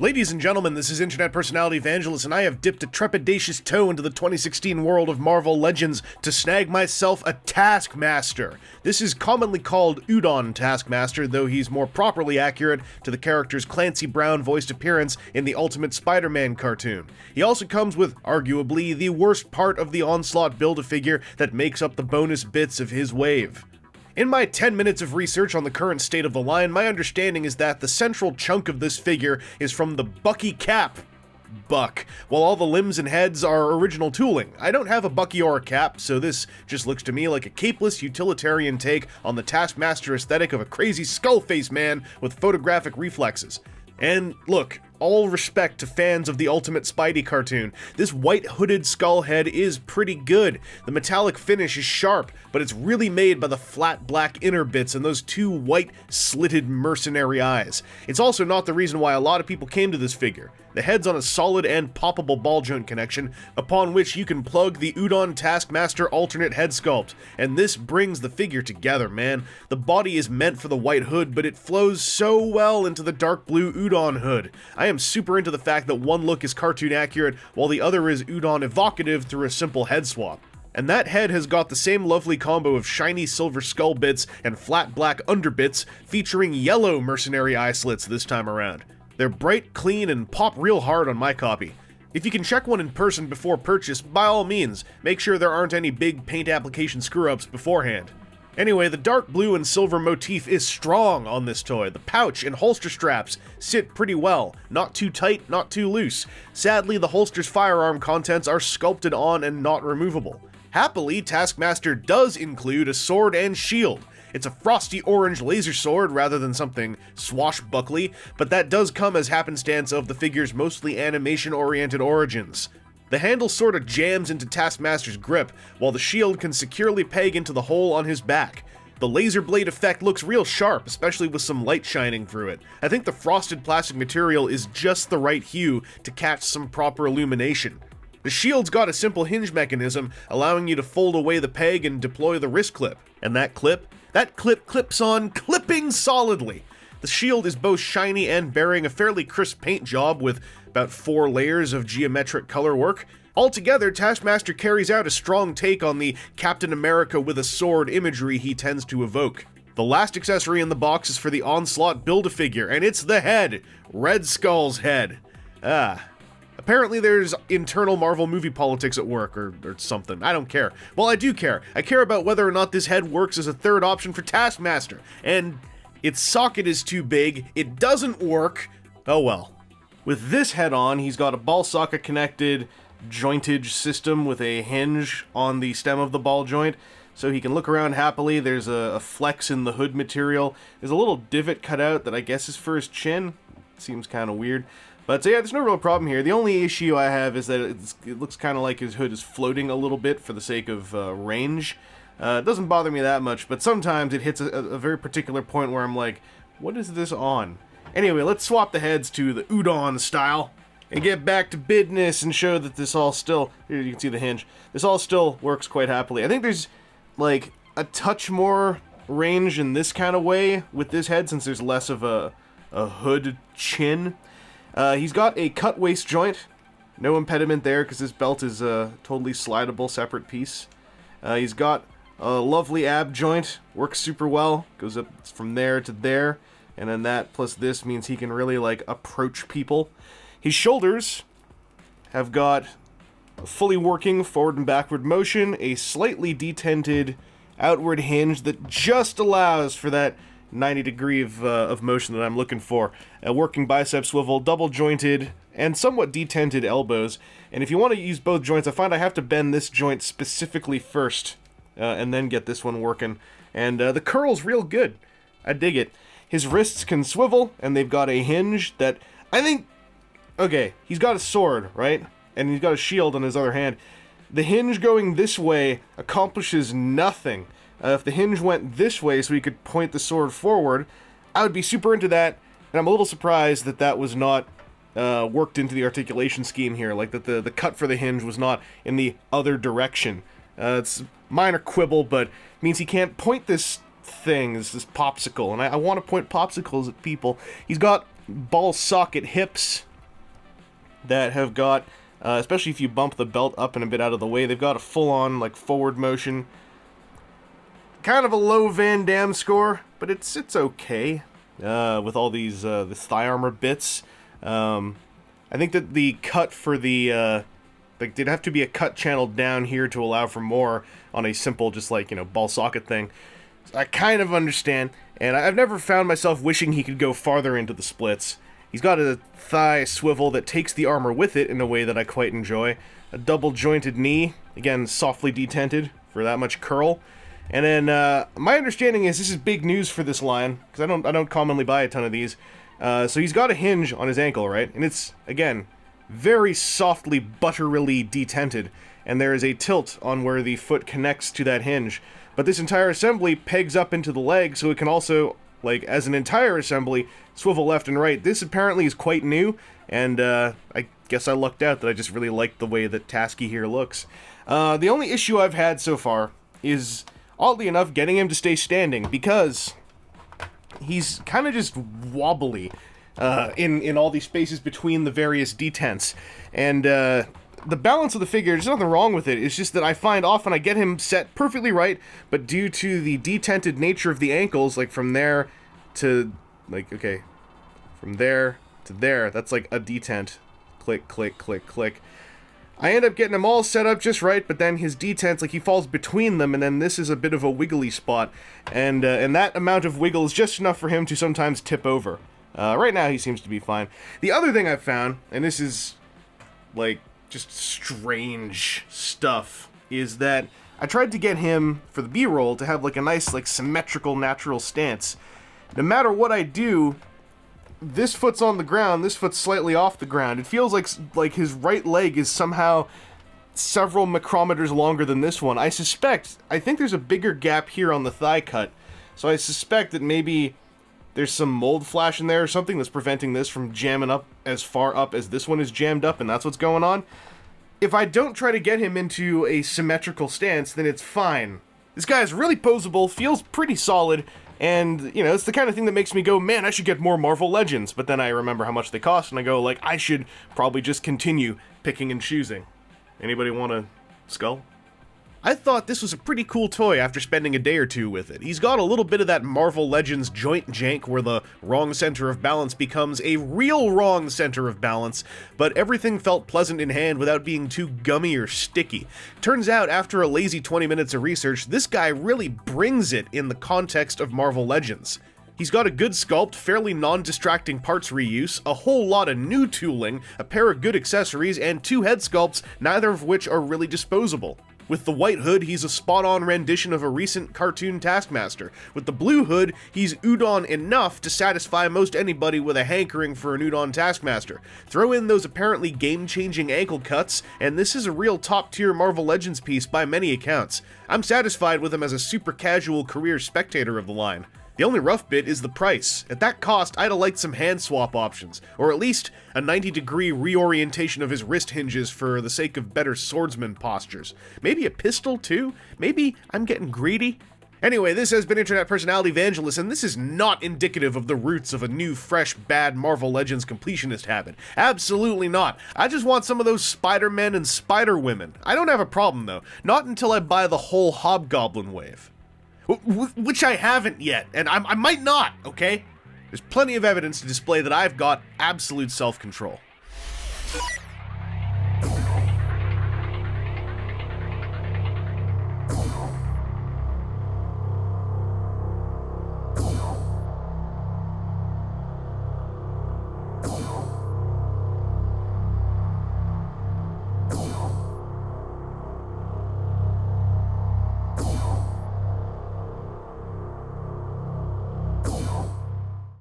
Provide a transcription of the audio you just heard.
Ladies and gentlemen, this is internet personality Vangelus, and I have dipped a trepidatious toe into the 2016 world of Marvel Legends to snag myself a Taskmaster. This is commonly called Udon Taskmaster, though he's more properly accurate to the character's Clancy Brown-voiced appearance in the Ultimate Spider-Man cartoon. He also comes with, arguably, the worst part of the Onslaught Build-A-Figure that makes up the bonus bits of his wave. In my 10 minutes of research on the current state of the line, my understanding is that the central chunk of this figure is from the Bucky Cap Buck, while all the limbs and heads are original tooling. I don't have a Bucky or a cap, so this just looks to me like a capeless utilitarian take on the Taskmaster aesthetic of a crazy skull-face man with photographic reflexes. And look, all respect to fans of the Ultimate Spidey cartoon, this white hooded skull head is pretty good. The metallic finish is sharp, but it's really made by the flat black inner bits and those two white slitted mercenary eyes. It's also not the reason why a lot of people came to this figure. The head's on a solid and poppable ball joint connection, upon which you can plug the Udon Taskmaster alternate head sculpt, and this brings the figure together, man. The body is meant for the white hood, but it flows so well into the dark blue Udon hood. I am super into the fact that one look is cartoon accurate, while the other is Udon evocative through a simple head swap. And that head has got the same lovely combo of shiny silver skull bits and flat black underbits, featuring yellow mercenary eye slits this time around. They're bright, clean, and pop real hard on my copy. If you can check one in person before purchase, by all means, make sure there aren't any big paint application screw-ups beforehand. Anyway, the dark blue and silver motif is strong on this toy. The pouch and holster straps sit pretty well. Not too tight, not too loose. Sadly, the holster's firearm contents are sculpted on and not removable. Happily, Taskmaster does include a sword and shield. It's a frosty orange laser sword rather than something swashbuckly, but that does come as happenstance of the figure's mostly animation-oriented origins. The handle sorta jams into Taskmaster's grip, while the shield can securely peg into the hole on his back. The laser blade effect looks real sharp, especially with some light shining through it. I think the frosted plastic material is just the right hue to catch some proper illumination. The shield's got a simple hinge mechanism, allowing you to fold away the peg and deploy the wrist clip. And that clip clips on, clipping solidly. The shield is both shiny and bearing a fairly crisp paint job with about 4 layers of geometric color work. Altogether, Taskmaster carries out a strong take on the Captain America with a sword imagery he tends to evoke. The last accessory in the box is for the Onslaught Build-A-Figure, and it's the head! Red Skull's head. Apparently there's internal Marvel movie politics at work, or something. I don't care. Well, I do care. I care about whether or not this head works as a third option for Taskmaster. And its socket is too big, it doesn't work. Oh well. With this head on, he's got a ball socket connected jointage system with a hinge on the stem of the ball joint, so he can look around happily. There's a flex in the hood material. There's a little divot cut out that I guess is for his chin. Seems kind of weird. But so yeah, there's no real problem here. The only issue I have is that it looks kind of like his hood is floating a little bit for the sake of range. It doesn't bother me that much, but sometimes it hits a very particular point where I'm like, what is this on? Anyway, let's swap the heads to the Udon style and get back to business and show that this all still, here you can see the hinge, this all still works quite happily. I think there's like a touch more range in this kind of way with this head since there's less of a hood chin. He's got a cut waist joint, no impediment there because this belt is a totally slidable separate piece. He's got a lovely ab joint, works super well, goes up from there to there, and then that plus this means he can really like approach people. His shoulders have got a fully working forward and backward motion, a slightly detented outward hinge that just allows for that 90 degree of motion that I'm looking for. A working bicep swivel, double jointed, and somewhat detented elbows. And if you want to use both joints, I find I have to bend this joint specifically first, and then get this one working. And the curl's real good. I dig it. His wrists can swivel, and they've got a hinge that I think... Okay, he's got a sword, right? And he's got a shield on his other hand. The hinge going this way accomplishes nothing. If the hinge went this way so he could point the sword forward, I would be super into that, and I'm a little surprised that that was not worked into the articulation scheme here, like that the cut for the hinge was not in the other direction. It's a minor quibble, but means he can't point this thing, this popsicle, and I want to point popsicles at people. He's got ball socket hips, that have got, especially if you bump the belt up and a bit out of the way, they've got a full-on, like, forward motion. Kind of a low Van Damme score, but it's okay, with all these, this thigh armor bits. I think that the cut for the, like, there'd have to be a cut channel down here to allow for more on a simple, just like, you know, ball socket thing. So I kind of understand, and I've never found myself wishing he could go farther into the splits. He's got a thigh swivel that takes the armor with it in a way that I quite enjoy. A double-jointed knee, again, softly detented for that much curl. And then, my understanding is this is big news for this line, because I don't commonly buy a ton of these. So he's got a hinge on his ankle, right? And it's, again, very softly, butterily detented, and there is a tilt on where the foot connects to that hinge. But this entire assembly pegs up into the leg, so it can also, like, as an entire assembly, swivel left and right. This apparently is quite new, and I guess I lucked out that I just really liked the way that Tasky here looks. The only issue I've had so far is, oddly enough, getting him to stay standing, because he's kind of just wobbly in all these spaces between the various detents. And the balance of the figure, there's nothing wrong with it. It's just that I find often I get him set perfectly right, but due to the detented nature of the ankles, like from there to, like, okay, from there to there, that's like a detent. Click, click, click, click. I end up getting him all set up just right, but then his detents, like, he falls between them, and then this is a bit of a wiggly spot, and that amount of wiggle is just enough for him to sometimes tip over. Right now, he seems to be fine. The other thing I've found, and this is, like, just strange stuff, is that I tried to get him, for the B-roll, to have, like, a nice, like, symmetrical, natural stance. No matter what I do, this foot's on the ground, this foot's slightly off the ground. It feels like his right leg is somehow several micrometers longer than this one. I think there's a bigger gap here on the thigh cut, so I suspect that maybe there's some mold flash in there or something that's preventing this from jamming up as far up as this one is jammed up, and that's what's going on. If I don't try to get him into a symmetrical stance, then it's fine. This guy is really posable, feels pretty solid, and, you know, it's the kind of thing that makes me go, man, I should get more Marvel Legends, but then I remember how much they cost, and I go, like, I should probably just continue picking and choosing. Anybody want a skull? I thought this was a pretty cool toy after spending a day or two with it. He's got a little bit of that Marvel Legends joint jank where the wrong center of balance becomes a real wrong center of balance, but everything felt pleasant in hand without being too gummy or sticky. Turns out, after a lazy 20 minutes of research, this guy really brings it in the context of Marvel Legends. He's got a good sculpt, fairly non-distracting parts reuse, a whole lot of new tooling, a pair of good accessories, and 2 head sculpts, neither of which are really disposable. With the white hood, he's a spot-on rendition of a recent cartoon Taskmaster. With the blue hood, he's Udon enough to satisfy most anybody with a hankering for an Udon Taskmaster. Throw in those apparently game-changing ankle cuts, and this is a real top-tier Marvel Legends piece by many accounts. I'm satisfied with him as a super-casual career spectator of the line. The only rough bit is the price. At that cost, I'd have liked some hand swap options, or at least a 90-degree reorientation of his wrist hinges for the sake of better swordsman postures. Maybe a pistol, too? Maybe I'm getting greedy? Anyway, this has been Internet Personality Vangelus, and this is not indicative of the roots of a new, fresh, bad Marvel Legends completionist habit. Absolutely not. I just want some of those Spider-Men and Spider-Women. I don't have a problem, though. Not until I buy the whole Hobgoblin wave. Which I haven't yet, and I might not, okay? There's plenty of evidence to display that I've got absolute self-control.